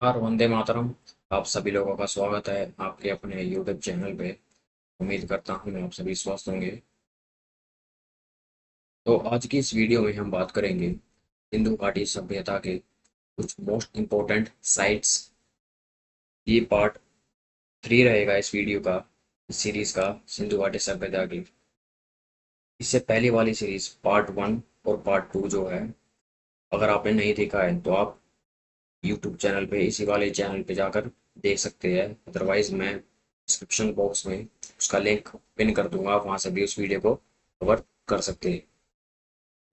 और वंदे मातरम। आप सभी लोगों का स्वागत है आपके अपने यूट्यूब चैनल पे। उम्मीद करता हूँ आप सभी स्वस्थ होंगे। तो आज की इस वीडियो में हम बात करेंगे सिंधु घाटी सभ्यता के कुछ मोस्ट इम्पोर्टेंट साइट्स। ये पार्ट 3 रहेगा इस वीडियो का, इस सीरीज का, सिंधु घाटी सभ्यता की। इससे पहले वाली सीरीज पार्ट 1 और पार्ट 2 जो है, अगर आपने नहीं देखा है तो आप यूट्यूब चैनल पे, इसी वाले चैनल पे जाकर देख सकते हैं। अदरवाइज मैं डिस्क्रिप्शन बॉक्स में उसका लिंक पिन कर दूंगा, आप वहां से भी उस वीडियो को कवर कर सकते हैं।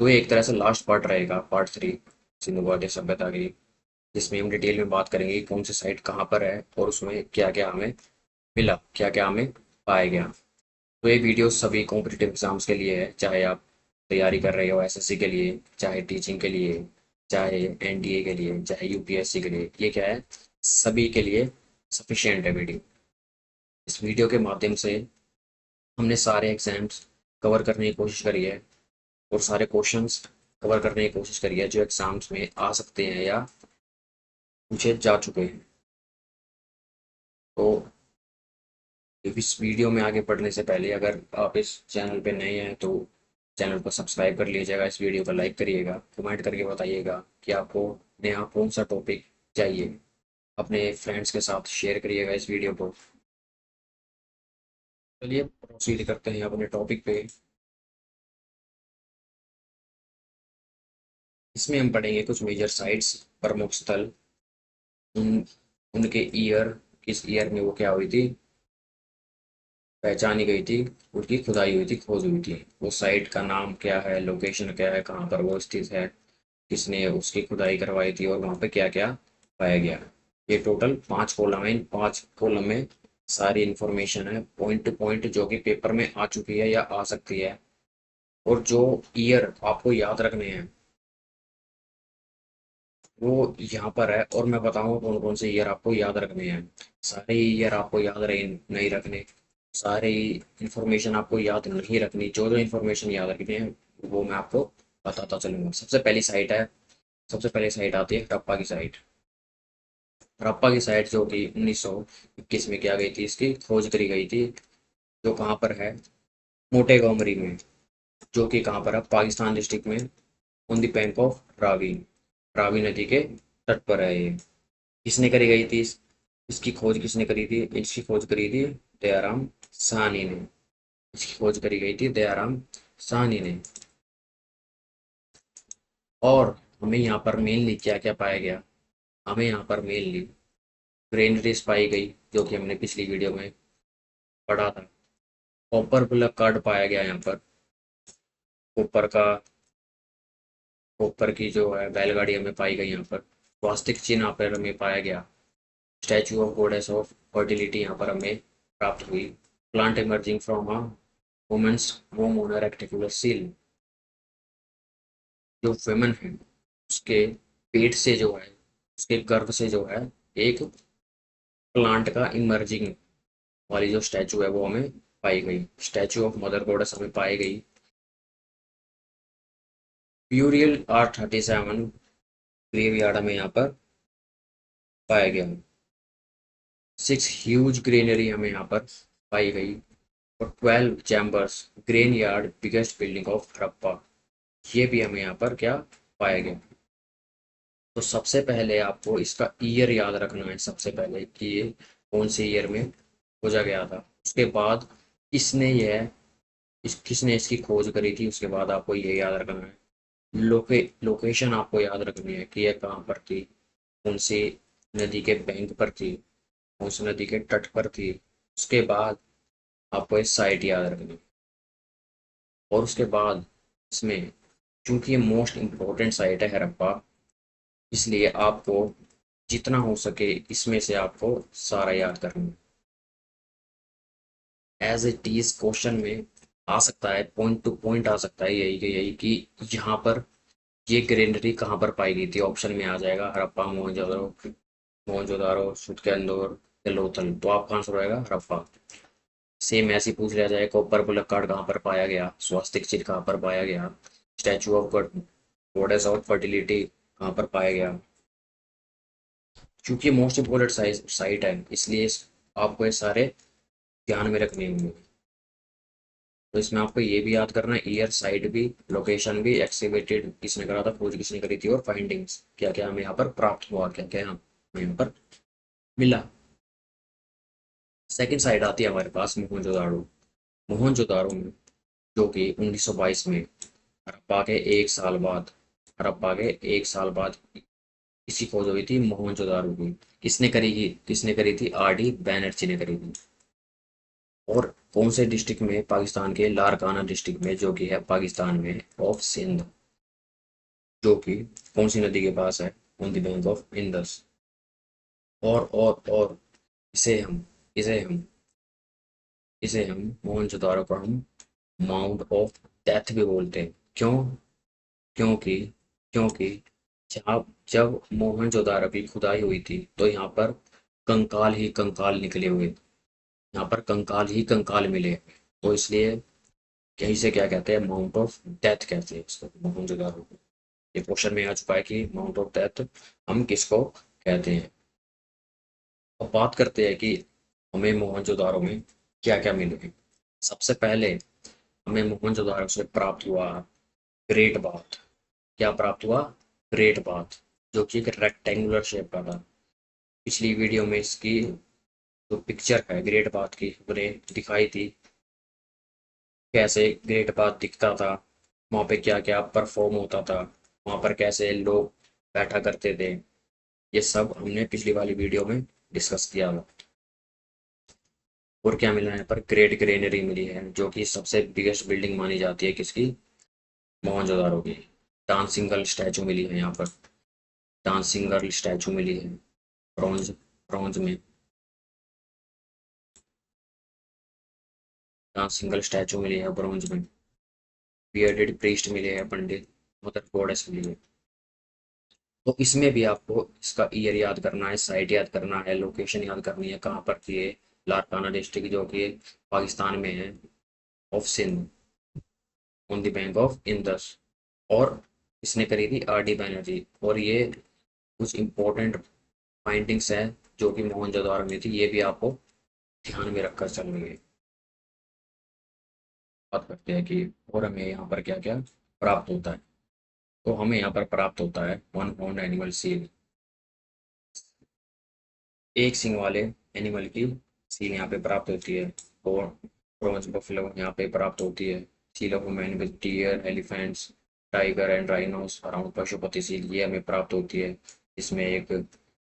तो ये एक तरह से लास्ट पार्ट रहेगा, पार्ट 3 सिंधु घाटी सभ्यता की, जिसमें हम डिटेल में बात करेंगे कि कौन सी साइट कहाँ पर है और उसमें क्या क्या हमें मिला, क्या क्या हमें पाया गया। तो ये वीडियो सभी कॉम्पिटिटिव एग्जाम्स के लिए है, चाहे आप तैयारी कर रहे हो एसएससी के लिए, चाहे टीचिंग के लिए, चाहे एनडीए के लिए, चाहे यूपीएससी के लिए। ये क्या है, सभी के लिए सफिशिएंट है वीडियो। इस वीडियो के माध्यम से हमने सारे एग्जाम्स कवर करने की कोशिश करी है और सारे क्वेश्चंस कवर करने की कोशिश करी है जो एग्जाम्स में आ सकते हैं या पूछे जा चुके हैं। तो इस वीडियो में आगे बढ़ने से पहले अगर आप इस चैनल पे नए हैं तो चैनल को सब्सक्राइब कर लीजिएगा, इस वीडियो को लाइक करिएगा, कमेंट करके बताइएगा कि आपको नया कौन सा टॉपिक चाहिए। अपने फ्रेंड्स के साथ शेयर करिएगा इस वीडियो को। चलिए प्रोसीड करते हैं अपने टॉपिक पे। इसमें हम पढ़ेंगे कुछ मेजर साइट्स, प्रमुख स्थल, उन उनके ईयर, किस ईयर में वो क्या हुई थी, पहचानी गई थी, उनकी खुदाई हुई थी, खोज हुई थी। वो साइट का नाम क्या है, लोकेशन क्या है, कहाँ पर वो स्थित है, किसने उसकी खुदाई करवाई थी और वहाँ पे क्या क्या पाया गया। ये टोटल 5 कॉलम है, इन 5 कॉलम में सारी इंफॉर्मेशन है, पॉइंट टू पॉइंट, जो कि पेपर में आ चुकी है या आ सकती है। और जो ईयर आपको याद रखने हैं वो यहाँ पर है, और मैं बताऊंगा कौन कौन से ईयर आपको याद रखने हैं। सारे ईयर आपको याद रहे नहीं रखने, सारे इंफॉर्मेशन आपको याद नहीं रखनी, जो जो इंफॉर्मेशन याद रखनी है वो मैं आपको बताता चलूंगा। सबसे पहली साइट है, सबसे पहले साइट आती है हड़प्पा की साइट। हड़प्पा की साइट जो कि 1921 में क्या गई थी, इसकी खोज करी गई थी। जो कहाँ पर है, मोटे गोमरी में, जो कि कहाँ पर है, पाकिस्तान डिस्ट्रिक्ट में, on the bank of Ravi, Ravi नदी के तट पर है ये। किसने करी गई थी इसकी खोज किसने करी थी, इसकी खोज करी थी दयाराम साहनी ने। इसकी खोज करी गई थी दयाराम साहनी ने। और हमें यहाँ पर मेनली क्या क्या पाया गया, हमें यहाँ पर मेनली ग्रेनरीज पाई गई, जो कि हमने पिछली वीडियो में पढ़ा था। कॉपर ब्लॉक कार्ड पाया गया यहाँ पर, कॉपर का, कॉपर की जो है बैलगाड़ी हमें पाई गई यहाँ पर। स्वास्तिक चिन्ह यहाँ पर हमें पाया गया। Statue of goddess of fertility यहाँ पर हमें प्राप्त हुई। Plant emerging from a women's womb on a rectangular seal, जो वुमेन है उसके पेट से जो है, उसके गर्भ से जो है, एक प्लांट का इमर्जिंग वाली जो स्टैचू है वो हमें पाई गई। स्टैचू ऑफ मदर गॉडेस हमें पाई गई। ब्यूरियल R37 ग्रेवयार्ड हमें यहाँ पर पाया गया। 6 ह्यूज ग्रेनरी हमें यहाँ पर पाई गई। और 12 chambers, grain yard biggest building of Harappa, ये भी हमें यहाँ पर क्या पाया गया। तो सबसे पहले आपको इसका ईयर याद रखना है, सबसे पहले कि ये कौन से ईयर में खोजा गया था। उसके बाद किसने इसकी खोज करी थी, उसके बाद आपको ये याद रखना है। लोकेशन आपको याद रखनी है कि यह कहाँ पर थी, कौन सी नदी के बैंक पर थी, कौन सी नदी के तट पर थी। उसके बाद आपको ये साइट याद रखनी है। और उसके बाद इसमें, चूंकि ये मोस्ट इम्पोर्टेंट साइट है हड़प्पा, इसलिए आपको जितना हो सके इसमें से आपको सारा याद करना है। एज इट इज क्वेश्चन में आ सकता है, पॉइंट टू पॉइंट आ सकता है, यही कि यहाँ पर ये ग्रेनरी कहाँ पर पाई गई थी। ऑप्शन में आ जाएगा हड़प्पा, मोहनजोदड़ो, मोहनजोदारो, सुटकेंदुर या लोथल। तो आपका आंसर होएगा हड़प्पा। सेम ऐसे ही पूछ लिया जाए, कॉपर बुलक कार्ड कहाँ पर पाया गया, स्वास्तिक चिन्ह कहाँ पर पाया गया, statue of goddess of fertility कहाँ पर पाया गया। क्योंकि मोस्ट इम्पोर्टेंट साइट है, इसलिए आपको ये सारे ध्यान में रखने होंगे। तो इसमें आपको ये भी याद करना है, ईयर, साइट भी, लोकेशन भी, एक्सकेवेटेड किसने करा था, खोज किसने करी थी, और फाइंडिंग्स क्या क्या हमें यहाँ पर प्राप्त हुआ, क्या क्या हमें यहाँ पर मिला। सेकंड साइड आती है हमारे पास मोहनजोदाड़ो। मोहनजोदाड़ो में, जो कि 1922 में, हड़प्पा के एक साल बाद, हड़प्पा के एक साल बाद इसकी खोज हुई थी मोहनजोदाड़ो की। किसने करी थी? आर डी बैनर्जी ने करी थी। और कौन से डिस्ट्रिक्ट में? पाकिस्तान के लारकाना डिस्ट्रिक्ट में, जो कि है पाकिस्तान में, ऑफ सिंध, जो कि कौन सी नदी के पास है? On the bank of Indus. और इसे हम इसे हम इसे हम मोहनजोदाड़ो को हम माउंट ऑफ डेथ भी बोलते हैं। क्यों? क्योंकि क्योंकि जब जब मोहनजोदाड़ो की खुदाई हुई थी तो यहाँ पर कंकाल ही कंकाल निकले हुए, यहाँ पर कंकाल ही कंकाल मिले, तो इसलिए यहीं से क्या कहते हैं? माउंट ऑफ डेथ कहते हैं इसको, मोहनजोदाड़ो को। ये क्वेश्चन में आ चुका है कि माउंट ऑफ डेथ हम किसको कहते हैं। अब बात करते हैं कि हमें मोहनजोदाड़ो में क्या क्या मिले। सबसे पहले हमें मोहनजोदाड़ो से प्राप्त हुआ ग्रेट बाथ। क्या प्राप्त हुआ? ग्रेट बाथ, जो कि एक रेक्टेंगुलर शेप का था। पिछली वीडियो में इसकी जो पिक्चर है ग्रेट बाथ की, मैंने दिखाई थी, कैसे ग्रेट बाथ दिखता था, वहाँ पे क्या क्या परफॉर्म होता था, वहाँ पर कैसे लोग बैठा करते थे। ये सब हमने पिछली वाली वीडियो में डिस्कस किया था। और क्या मिला है यहाँ पर? ग्रेट ग्रेनरी मिली है, जो कि सबसे बिगेस्ट बिल्डिंग मानी जाती है किसकी? मोहनजोदाड़ो की। डांसिंग गर्ल स्टैचू मिली है यहाँ पर, डांसिंग गर्ल स्टैचू मिली है ब्रॉन्ज ब्रॉन्ज में। डांसिंग गर्ल स्टैचू मिली है ब्रॉन्ज में। बियर्डेड प्रीस्ट मिले हैं, पंडित, मदर गॉडेस मिली है। तो इसमें भी आपको इसका ईयर याद करना है, साइट याद करना है, लोकेशन याद करनी है, कहाँ पर थी ये। लारकाना डिस्ट्रिक्ट, जो कि पाकिस्तान में है, of Sindh, on the bank of Indus. और इसने करी थी आर डी बैनर्जी। और ये कुछ इंपॉर्टेंट फाइंडिंग्स हैं जो कि मोहनजोदाड़ो में थी, ये भी आपको ध्यान में रखकर चलनी है। बात करते हैं कि और हमें यहाँ पर क्या क्या प्राप्त होता है। तो हमें यहाँ पर प्राप्त होता है वन हॉर्न एनिमल सील, एक सिंग वाले एनिमल की सील यहाँ पे प्राप्त होती है। और ब्रॉन्ज बफलो यहाँ पे प्राप्त होती है। Seal of man with deer, elephants, tiger and rhinos around Pashupati seal, ये हमें प्राप्त होती है। इसमें एक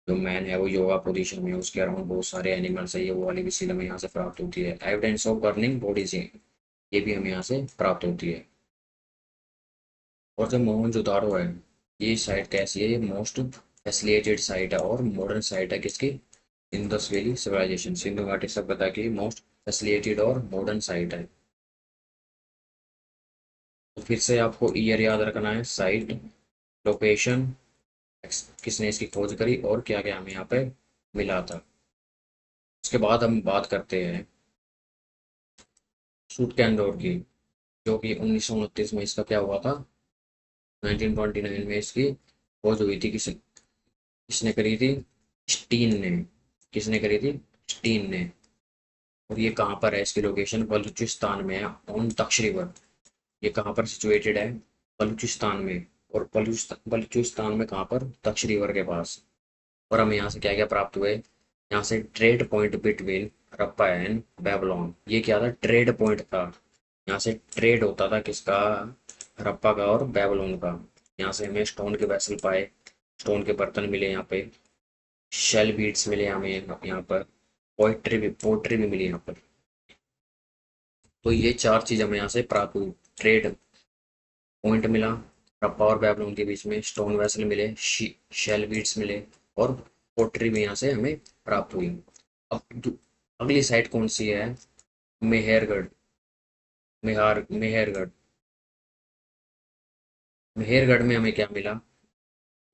जो मैन है वो योगा पोजीशन में है, उसके अराउंड बहुत सारे एनिमल्स है, ये वो वाली भी सील हमें यहाँ से प्राप्त होती है। एविडेंस ऑफ बर्निंग बॉडीज, ये भी हमें यहाँ से प्राप्त होती है। और जो मोहनजोदाड़ो है, ये साइट कैसी है? ये मोस्ट फैसिलिटेटेड साइट है और मॉडर्न साइट है किसकी? इंडस वैली सिविलाइजेशन, सिंधु घाटी सभ्यता की मोस्ट फैसिलिटेटेड और मॉडर्न साइट है। तो फिर से आपको ईयर याद रखना है, साइट, लोकेशन, किसने इसकी खोज करी, और क्या क्या हमें यहाँ पे मिला था। उसके बाद हम बात करते हैं सूट कैंडोर की, जो कि 1929 में इसका क्या हुआ था? 1929 में इसकी खोज हुई थी। किसने करी थी? स्टीन ने। किसने करी थी? स्टीन ने। और ये कहाँ पर है? इसकी लोकेशन बलूचिस्तान में है, ऑन दक्ष रिवर। ये कहाँ पर सिचुएटेड है? बलूचिस्तान में। और बलूचिस्तान में कहाँ पर? दक्ष रिवर के पास। और हमें यहाँ से क्या क्या प्राप्त हुए? यहाँ से trade point between Harappa and Babylon, ये क्या था? ट्रेड पॉइंट था। यहाँ से ट्रेड होता था किसका? हड़प्पा का और बेबीलोन का। यहाँ से हमें स्टोन के वेसल पाए, स्टोन के बर्तन मिले यहाँ पे, शेल बीड्स मिले हमें यहाँ पर, पोइट्री भी मिली यहाँ पर। तो ये चार चीज हमें यहाँ से प्राप्त हुई। ट्रेड पॉइंट मिला, हड़प्पा और बेबीलोन के बीच में, स्टोन वेसल मिले, शेल बीड्स मिले, और पोट्री भी यहाँ से हमें प्राप्त हुई। अब अगली साइट कौन सी है? मेहरगढ़। मेहरगढ़। मेहरगढ़ में हमें क्या मिला?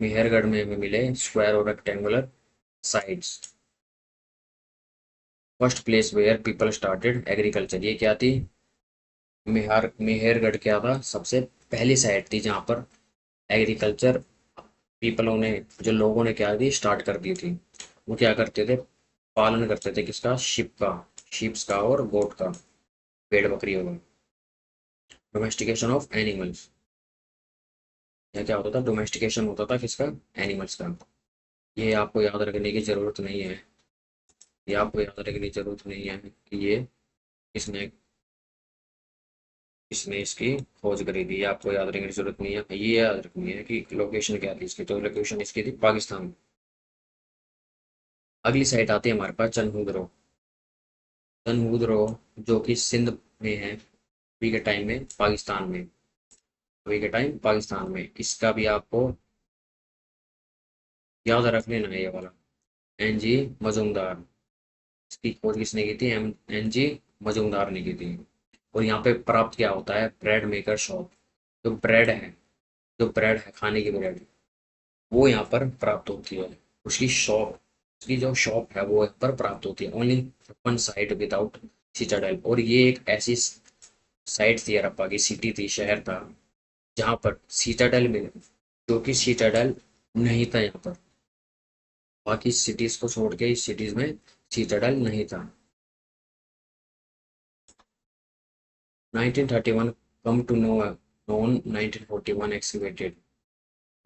मेहरगढ़ में हमें मिले स्क्वायर और rectangular sites. First place where people started agriculture, ये क्या थी? मेहरगढ़ क्या था? सबसे पहली साइट थी जहाँ पर एग्रीकल्चर पीपलों ने, जो लोगों ने क्या दी स्टार्ट कर दी थी, वो क्या करते थे, पालन करते थे किसका, शिप का, शिप्स का और गोट का, भेड़ बकरियों का। डोमेस्टिकेशन ऑफ एनिमल्स, या क्या होता था, डोमेस्टिकेशन होता था किसका, एनिमल्स का। ये आपको याद रखने की जरूरत नहीं है, ये आपको याद रखने की जरूरत नहीं है कि ये किसने किसने इसकी खोज करी थी, ये आपको याद रखने की जरूरत नहीं है। ये याद रखनी है कि लोकेशन क्या थी इसकी, तो लोकेशन इसकी थी पाकिस्तान। अगली साइट आती है हमारे पास चनहूदरो। चनहूदरो जो कि सिंध में है अभी के टाइम में, पाकिस्तान में, अभी के टाइम पाकिस्तान में। इसका भी आपको याद रख लेना है ये वाला, एन जी मजूमदार। इसकी खोज किसने की थी, एम एन जी मजूमदार ने की थी। और यहाँ पे प्राप्त क्या होता है, ब्रेड मेकर शॉप। जो ब्रेड है, जो ब्रेड है खाने की ब्रेड, वो यहाँ पर प्राप्त होती है। उसकी शॉप, उसकी जो शॉप है वो यहाँ पर प्राप्त होती है। Only one site without Citadel. और ये एक ऐसी साइट थी, हड़प्पा की सिटी थी, शहर था, जहाँ पर सीटाडेल में, जो कि सीटाडेल नहीं था यहाँ पर। बाकी सिटीज को छोड़ के इस सिटीज में सीटाडेल नहीं था। 1931 come to know known, 1941 excavated.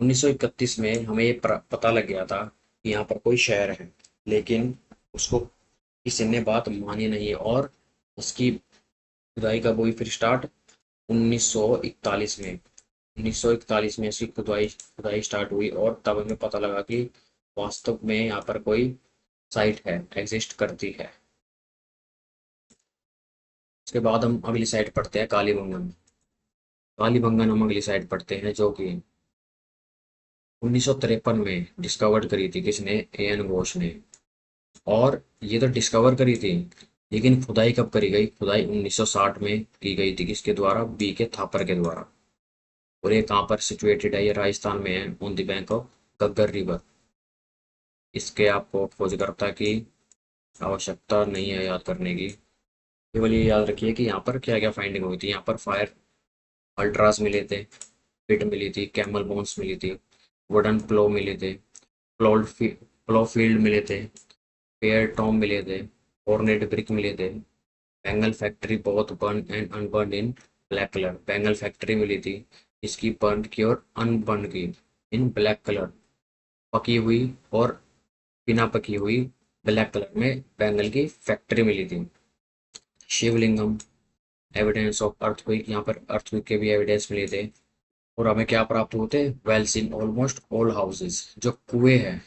1931 में हमें ये पता लग गया था कि यहाँ पर कोई शहर है, लेकिन उसको किसी ने बात मानी नहीं। और उसकी खुदाई कब हुई फिर स्टार्ट, 1941 में। 1941 में इसकी खुदाई खुदाई स्टार्ट हुई, और तब हमें पता लगा कि वास्तव में यहाँ पर कोई साइट है, एग्जिस्ट करती है। उसके बाद हम अगली साइट पढ़ते हैं, कालीबंगन। कालीबंगन हम अगली साइट पढ़ते हैं, जो कि 1953 में डिस्कवर्ड करी थी किसने, ए एन घोष ने। और ये तो डिस्कवर करी थी, लेकिन खुदाई कब करी गई, खुदाई 1960 में की गई थी, किसके द्वारा, बी के थापर के द्वारा। और ये कहाँ पर सिचुएटेड है, ये राजस्थान में है, on the bank of Gaggar river. इसके आपको खोजकर्ता की आवश्यकता नहीं है याद करने की, केवल ये याद रखिए कि यहाँ पर क्या क्या फाइंडिंग हुई थी। यहाँ पर फायर अल्ट्रास मिले थे, पिट मिली थी, कैमल बोन्स मिली थी, वुडन प्लो मिले थे, प्लो फील्ड मिले थे, पेयर टॉम मिले थे, ऑर्नेट ब्रिक मिले थे, बैंगल फैक्ट्री बहुत burn and unburn in black colour. Bangle factory मिली थी, इसकी बर्न की और अनबर्न की इन ब्लैक कलर, पकी हुई और बिना पकी हुई ब्लैक कलर में बैंगल की फैक्ट्री मिली थी। शिवलिंगम, एविडेंस ऑफ अर्थक्वेक, यहाँ पर अर्थक्वेक के भी एविडेंस मिले थे। और हमें क्या प्राप्त होते, wells in almost all houses, जो कुएं हैं,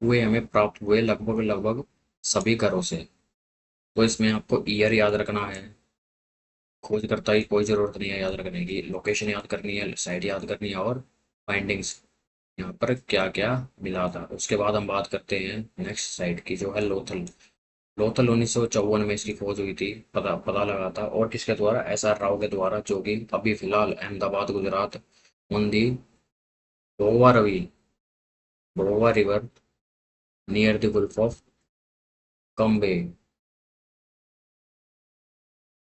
कुएं हमें प्राप्त हुए लगभग लगभग सभी घरों से। तो इसमें आपको ईयर याद रखना है, खोजकर्ता की कोई ज़रूरत नहीं है याद रखने की, लोकेशन याद करनी है, साइट याद करनी है, और फाइंडिंग्स यहाँ पर क्या क्या मिला था। उसके बाद हम बात करते हैं नेक्स्ट साइट की, जो है लोथल। लोथल 1954 में इसकी खोज हुई थी, पता पता लगा था, और किसके द्वारा, एस आर राव के द्वारा, जो कि अभी फिलहाल Ahmedabad Gujarat, on the Bhogava river, Bhogava river, near the gulf of Cambay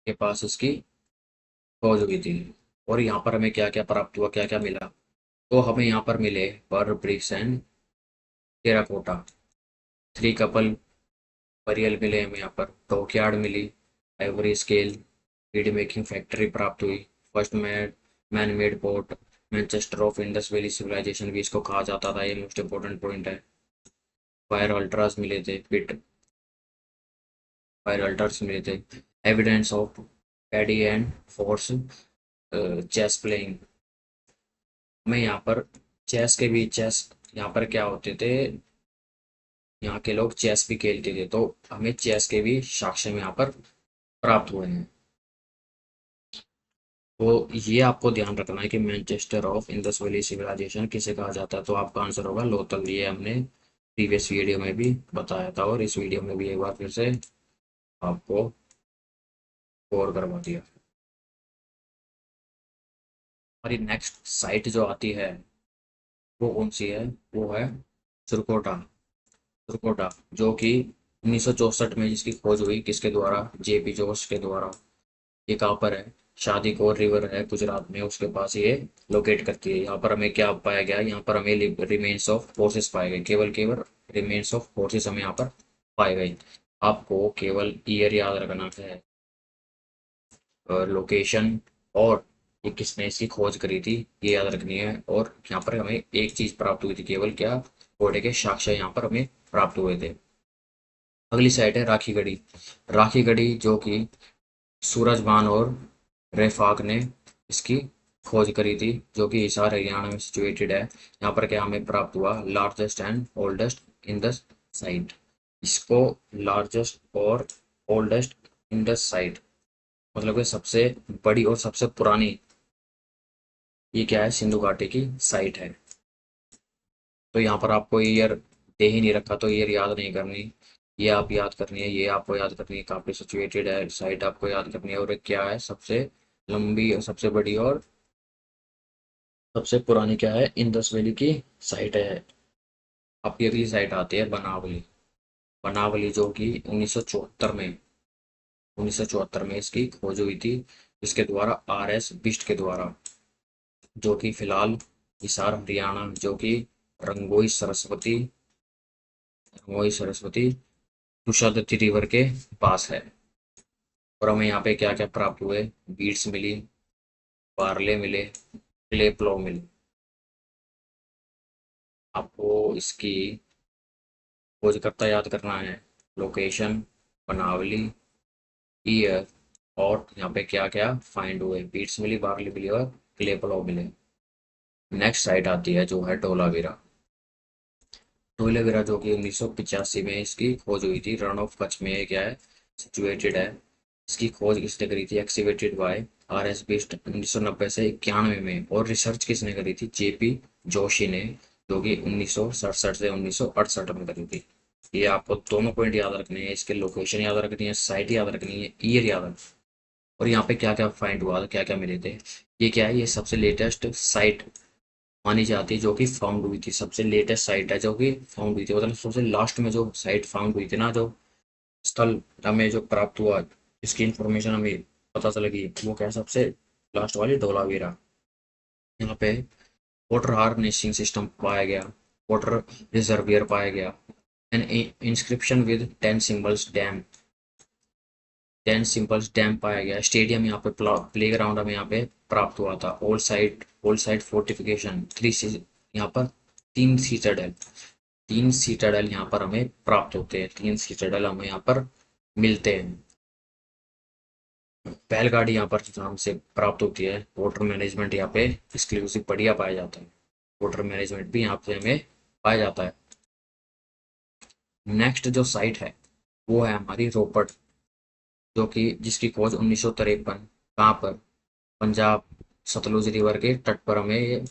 के पास इसकी खोज हुई थी। और यहाँ पर हमें क्या क्या प्राप्त हुआ, क्या क्या मिला, तो हमें यहाँ पर मिले पर bricks and terracotta, three couple burial मिले हमें यहाँ पर, डॉकयार्ड मिली, ivory scale, bead making factory प्राप्त हुई, first man made port, Manchester of Indus valley civilisation भी इसको कहा जाता था, ये मोस्ट इंपॉर्टेंट पॉइंट है। फायर अल्ट्रास मिले थे, पिट फायर अल्ट्रास मिले थे, evidence of paddy and force chess playing. हमें यहाँ पर चेस के भी, चेस यहाँ पर क्या होते थे, यहाँ के लोग चेस भी खेलते थे, तो हमें चेस के भी साक्ष्य में यहाँ पर प्राप्त हुए हैं। तो ये आपको ध्यान रखना है कि Manchester of Indus valley civilization किसे कहा जाता है, तो आपका आंसर होगा लोथल। ये हमने प्रीवियस वीडियो में भी बताया था, और इस वीडियो में भी एक बार फिर से आपको गौर करवा दिया। हमारी नेक्स्ट साइट जो आती है वो कौन सी है, वो है सुरकोटा। सुरकोटा जो कि 1964 में जिसकी खोज हुई, किसके द्वारा, जेपी जोश के द्वारा। ये कहाँ पर है, शादीकोर रिवर है गुजरात में, उसके पास ये लोकेट करती है। यहाँ पर हमें क्या पाया गया, यहाँ पर हमें रिमेन्स ऑफ फोर्सेस पाए गए, केवल केवल रिमेन्स ऑफ फोर्सेस हमें यहाँ पर पाए गए। आपको केवल ईयर याद रखना है, लोकेशन, और ये किसने इसकी खोज करी थी ये याद रखनी है। और यहाँ पर हमें एक चीज प्राप्त हुई थी, केवल क्या, घोड़े के साक्ष्य यहाँ पर हमें प्राप्त हुए थे। अगली साइड है राखी गढ़ी। राखी गढ़ी जो कि सूरजबान और रेफाक ने इसकी खोज करी थी, जो कि हिसार हरियाणा में सिचुएटेड है। यहाँ पर क्या हमें प्राप्त हुआ, largest and oldest in the site. इसको लार्जेस्ट और ओल्डेस्ट इन द साइट मतलब कि सबसे बड़ी और सबसे पुरानी, ये क्या है, सिंधु घाटी की साइट है। तो यहाँ पर आपको ईयर दे ही नहीं रखा, तो ईयर याद नहीं करनी, ये आप याद करनी है, ये आपको याद करनी है, काफी सिचुएटेड है साइट आपको याद करनी है। और एक क्या है, सबसे लंबी और सबसे बड़ी और सबसे पुरानी क्या है, इंडस वैली की साइट है। आपकी अगली साइट आती है बनावली। बनावली जो कि 1974 में इसकी खोज हुई थी, इसके द्वारा RS बिष्ट के द्वारा, जो कि फिलहाल हिसार हरियाणा, जो कि रंगोई सरस्वती रंगोई सरस्वती तुषारदत्ती रिवर के पास है। और हमें यहाँ पे क्या क्या प्राप्त हुए, बीड्स मिली, पार्ले मिले, क्ले प्लो मिले। आपको इसकी खोजकर्ता याद करना है, लोकेशन, बनावली, ईयर, और यहाँ पे क्या क्या फाइंड हुए, बीड्स मिली, बार्ली मिली और क्ले प्लो मिले। नेक्स्ट साइट आती है जो है धोलावीरा। धोलावीरा जो कि 1985 में इसकी खोज हुई थी, रन ऑफ कच्छ में ये क्या है, सिचुएटेड है। इसकी खोज किसने करी थी, एक्सीवेटेड बाय RS बिस्ट 1990 से 91 में। और रिसर्च किसने करी थी, JP जोशी ने, जो कि 1967 से 1968 में करी थी। ये आपको दोनों पॉइंट याद रखने हैं, इसके लोकेशन याद रखनी है, साइट याद रखनी है, ईयर याद रखनी है। और यहाँ पे क्या क्या फाइंड हुआ था, क्या क्या मिले थे, ये क्या है, ये सबसे लेटेस्ट साइट मानी जाती है जो कि फाउंड हुई थी, सबसे लेटेस्ट साइट है जो कि फाउंड हुई थी, मतलब सबसे लास्ट में जो साइट फाउंड हुई थी ना, जो स्थल हमें जो प्राप्त हुआ, इसकी इंफॉर्मेशन हमें पता चलेगी, वो क्या है, सबसे लास्ट वाली धोलावीरा। यहाँ पे वाटर हार्नेसिंग सिस्टम पाया गया, वाटर रिजर्वियर पाया गया, N inscription with 10 symbols dam पाया गया, स्टेडियम यहाँ पे, प्ले ग्राउंड हमें यहाँ पे प्राप्त हुआ था, ओल्ड साइड फोर्टिफिकेशन, यहाँ पर 3 सीटेडल, 3 सीटेडल यहाँ पर हमें प्राप्त होते हैं, 3 सीटेडल हमें यहाँ पर मिलते हैं। बैलगाड़ी यहाँ पर नाम से प्राप्त होती है। वाटर मैनेजमेंट यहाँ पे एक्सक्लूसिव बढ़िया पाया जाता है, वाटर मैनेजमेंट भी यहाँ पे हमें पाया जाता है। नेक्स्ट जो साइट है वो है हमारी रोपड़, जो कि जिसकी खोज 1953, कहाँ पर, पंजाब सतलुज रिवर के तट पर हमें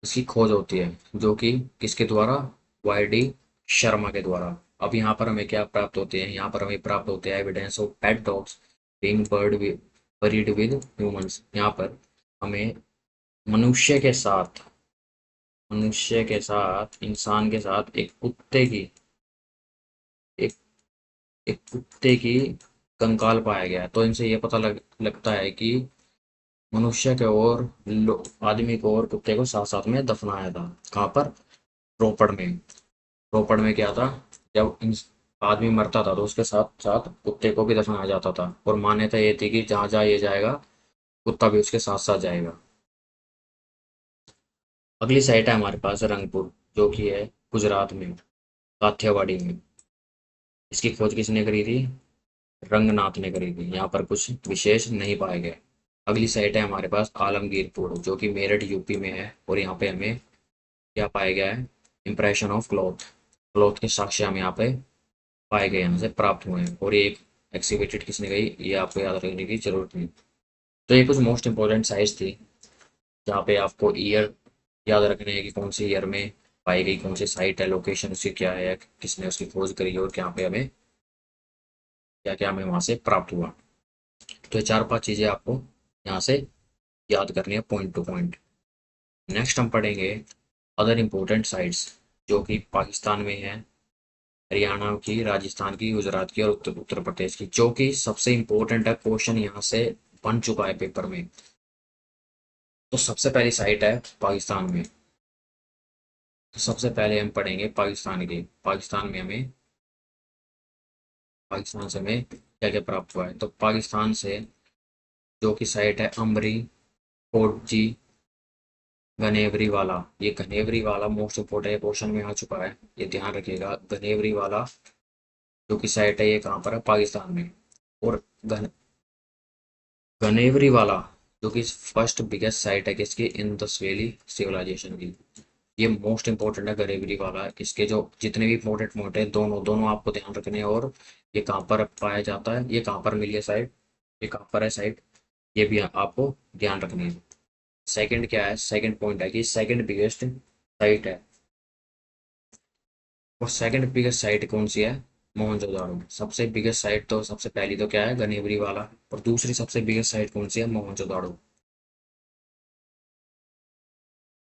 इसकी खोज होती है, जो कि किसके द्वारा, YD शर्मा के द्वारा। अब यहाँ पर हमें क्या प्राप्त होते हैं, यहाँ पर हमें प्राप्त होते हैं evidence of pet dogs being buried with humans. यहाँ पर हमें मनुष्य के साथ इंसान के साथ एक एक कुत्ते की कंकाल पाया गया है। तो इनसे ये पता लगता है कि मनुष्य के और आदमी को और कुत्ते को साथ साथ में दफनाया था। कहाँ पर, रोपड़ में। रोपड़ में क्या था, जब आदमी मरता था तो उसके साथ साथ कुत्ते को भी दफनाया जाता था, और मान्यता ये थी कि जहाँ जहाँ ये जाएगा कुत्ता भी उसके साथ साथ जाएगा। अगली साइट है हमारे पास रंगपुर, जो कि है गुजरात में, काठियावाड़ी में। इसकी खोज किसने करी थी, रंगनाथ ने करी थी। यहाँ पर कुछ विशेष नहीं पाए गए। अगली साइट है हमारे पास आलमगीरपुर, जो कि मेरठ यूपी में है। और यहाँ पे हमें क्या पाया गया है, इंप्रेशन ऑफ क्लॉथ, क्लॉथ के साक्ष्य हमें यहाँ पे पाए गए, यहाँ से प्राप्त हुए हैं। और ये एक्सिबिटेड किसने गई, ये आपको याद रखने की जरूरत नहीं। तो ये कुछ मोस्ट इंपॉर्टेंट साइट्स थी, जहाँ पे आपको ईयर याद रखने हैं कि कौन सी ईयर में पाई गई, कौन सी साइट है, लोकेशन उसकी क्या है, किसने उसकी खोज करी, और क्या पे हमें क्या क्या हमें वहाँ से प्राप्त हुआ। तो ये 4-5 चीज़ें आपको यहाँ से याद करनी है पॉइंट टू पॉइंट। नेक्स्ट हम पढ़ेंगे अदर इम्पोर्टेंट साइट्स, जो कि पाकिस्तान में है, हरियाणा की, राजस्थान की, गुजरात की और उत्तर उत्तर प्रदेश की, जो कि सबसे इंपॉर्टेंट है। क्वेश्चन यहाँ से बन चुका है पेपर में। तो सबसे पहली साइट है पाकिस्तान में। तो सबसे पहले हम पढ़ेंगे पाकिस्तान की। पाकिस्तान से हमें क्या क्या प्राप्त हुआ है। तो पाकिस्तान से जो कि साइट है अमरी, कोटजी, गनेवरी वाला। ये गनेवरी वाला मोस्ट इम्पोर्टेंट क्वेश्चन में आ चुका है, ये ध्यान रखिएगा। गनेवरी वाला जो कि साइट है, ये कहाँ पर है? पाकिस्तान में। और गन गनेवरी वाला जो कि फर्स्ट बिगेस्ट साइट है किसकी? इंडस वैली सिविलाइजेशन की। ये मोस्ट इंपॉर्टेंट है गनेवरी वाला। इसके जो जितने भी इंपॉर्टेंट पॉइंट है, दोनों दोनों आपको ध्यान रखने हैं। और ये कहाँ पर पाया जाता है, ये कहाँ पर मिली है साइट, ये कहाँ पर है साइट, ये भी आपको ध्यान रखनी है। सेकंड क्या है? सेकंड पॉइंट है कि सेकंड बिगेस्ट साइट है। और सेकंड बिगेस्ट साइट कौन सी है? मोहनजोदाड़ो। सबसे बिगेस्ट साइट तो सबसे पहली तो क्या है? गनेवरी वाला। और दूसरी सबसे बिगेस्ट साइट कौन सी है? मोहनजोदाड़ो।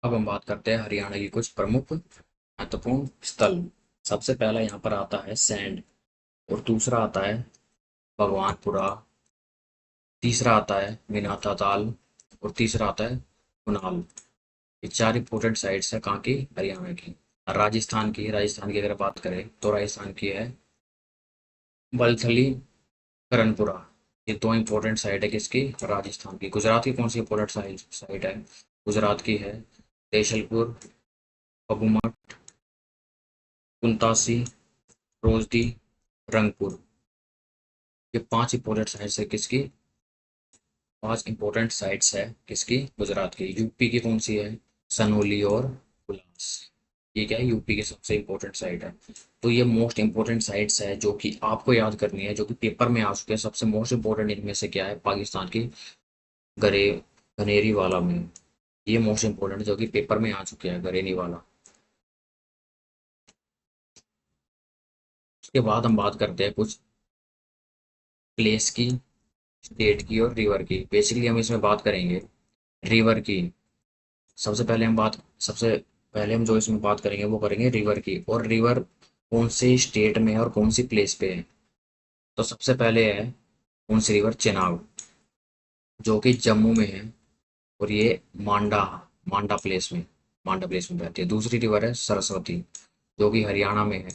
अब हम बात करते हैं हरियाणा की कुछ प्रमुख महत्वपूर्ण स्थल। सबसे पहला यहाँ पर आता है सैंड, और दूसरा आता है भगवानपुरा, तीसरा आता है मिनाता ताल, और तीसरा आता है कुनाल। ये चार इंपोर्टेंट साइट्स है कहाँ की? हरियाणा की। राजस्थान की अगर बात करें तो राजस्थान की है बलथली, करणपुरा। ये दो इंपॉर्टेंट साइट है किसकी? राजस्थान की। गुजरात की कौन सी इंपॉर्टेंट साइट है? गुजरात की है देशलपुर, पबुमठ, कुंतासी, रोजदी, रंगपुर। ये पांच इंपॉर्टेंट साइट्स है किसकी? पांच इंपॉर्टेंट साइट्स है किसकी? गुजरात की। यूपी की कौन सी है? सनोली और उल्लास। ये क्या है? यूपी की सबसे इंपॉर्टेंट साइट है। तो ये मोस्ट इंपॉर्टेंट साइट्स है जो कि आपको याद करनी है, जो कि पेपर में आ चुके हैं। सबसे मोस्ट इंपॉर्टेंट इनमें से क्या है? पाकिस्तान की गरे गनेरी वाला में। ये मोस्ट इंपॉर्टेंट जो कि पेपर में आ चुके हैं, गरेनी वाला। उसके बाद हम बात करते हैं कुछ प्लेस की, स्टेट की और रिवर की। बेसिकली हम इसमें बात करेंगे रिवर की। सबसे पहले हम जो इसमें बात करेंगे वो करेंगे रिवर की। और रिवर कौन से स्टेट में है और कौन सी प्लेस पे है। तो सबसे पहले है कौन सी रिवर? चेनाब, जो कि जम्मू में है। और ये मांडा मांडा प्लेस में मांडा प्लेस में बहती है। दूसरी रिवर है सरस्वती, जो कि हरियाणा में है।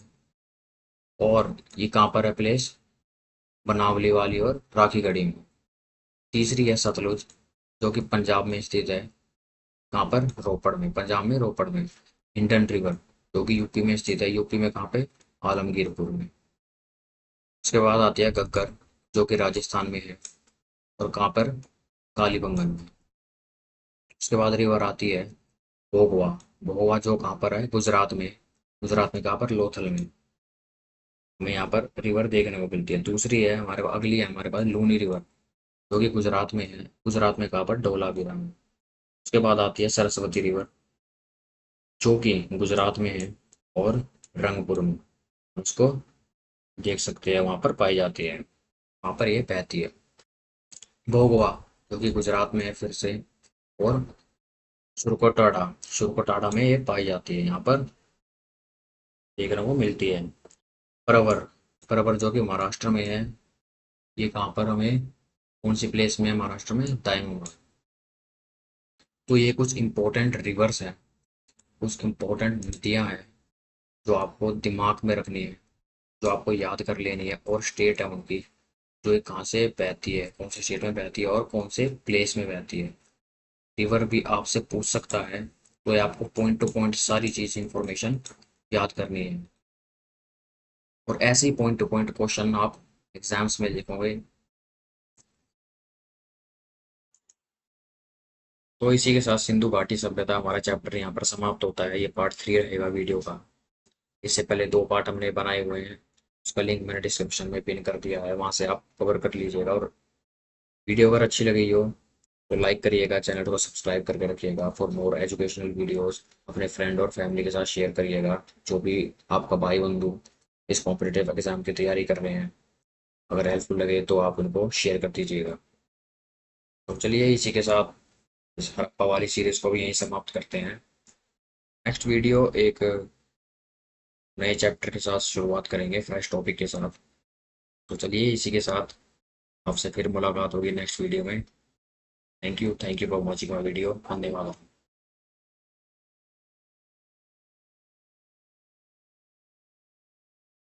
और ये कहाँ पर है प्लेस? बनावली वाली और राखीगढ़ी में। तीसरी है सतलुज, जो कि पंजाब में स्थित है। कहाँ पर? रोपड़ में। पंजाब में रोपड़ में। हिंडन रिवर, जो कि यूपी में स्थित है। यूपी में कहाँ पे? आलमगीरपुर में। उसके बाद आती है घग्गर, जो कि राजस्थान में है। और कहाँ पर? कालीबंगन में। उसके बाद रिवर आती है भोगवा। भोगवा जो कहाँ पर है? गुजरात में। गुजरात में कहाँ पर? लोथल में। हमें यहाँ पर रिवर देखने को मिलती है। दूसरी है हमारे पास, अगली है हमारे पास लूनी रिवर, जो कि गुजरात में है। गुजरात में कहाँ पर? धौलावीरा में। उसके बाद आती है सरस्वती रिवर, जो कि गुजरात में है और रंगपुर में। उसको देख सकते हैं, वहां पर पाई जाती है, वहां पर ये बहती है। भोगवा जो कि गुजरात में है फिर से। और सुरकोटाडा, सुरकोटाडा में ये पाई जाती है, यहाँ पर देखने को मिलती है। परवर, परवर जो कि महाराष्ट्र में है। ये कहाँ पर हमें, कौन सी प्लेस में है महाराष्ट्र में? दायमूर। तो ये कुछ इंपॉर्टेंट रिवर्स हैं, कुछ इंपॉर्टेंट नदियाँ हैं जो आपको दिमाग में रखनी है, जो आपको याद कर लेनी है। और स्टेट है उनकी, जो ये कहाँ से बहती है, कौन से स्टेट में बहती है और कौन से प्लेस में बहती है। रिवर भी आपसे पूछ सकता है, तो ये आपको पॉइंट टू पॉइंट सारी चीज़ इंफॉर्मेशन याद करनी है। और ऐसे ही पॉइंट टू पॉइंट क्वेश्चन आप एग्जाम्स में लिखोगे। तो इसी के साथ सिंधु घाटी सभ्यता हमारा चैप्टर यहाँ पर समाप्त होता है। ये पार्ट 3 रहेगा वीडियो का। इससे पहले दो पार्ट हमने बनाए हुए हैं, उसका लिंक मैंने डिस्क्रिप्शन में पिन कर दिया है, वहाँ से आप कवर कर लीजिएगा। और वीडियो अगर अच्छी लगी हो तो लाइक करिएगा, चैनल को सब्सक्राइब करके रखिएगा। फॉर मोर एजुकेशनल वीडियोस अपने फ्रेंड और फैमिली के साथ शेयर करिएगा, जो भी आपका भाई बंधु इस कॉम्पिटिटिव एग्जाम की तैयारी कर रहे हैं। अगर हेल्पफुल लगे तो आप उनको शेयर कर दीजिएगा। तो चलिए इसी के साथ इस हड़प्पा वाली सीरीज को भी यहीं समाप्त करते हैं। नेक्स्ट वीडियो एक नए चैप्टर के साथ शुरुआत करेंगे, फ्रेश टॉपिक के साथ। तो चलिए इसी के साथ आपसे फिर मुलाकात होगी नेक्स्ट वीडियो में। Thank you for watching my video. धन्यवाद।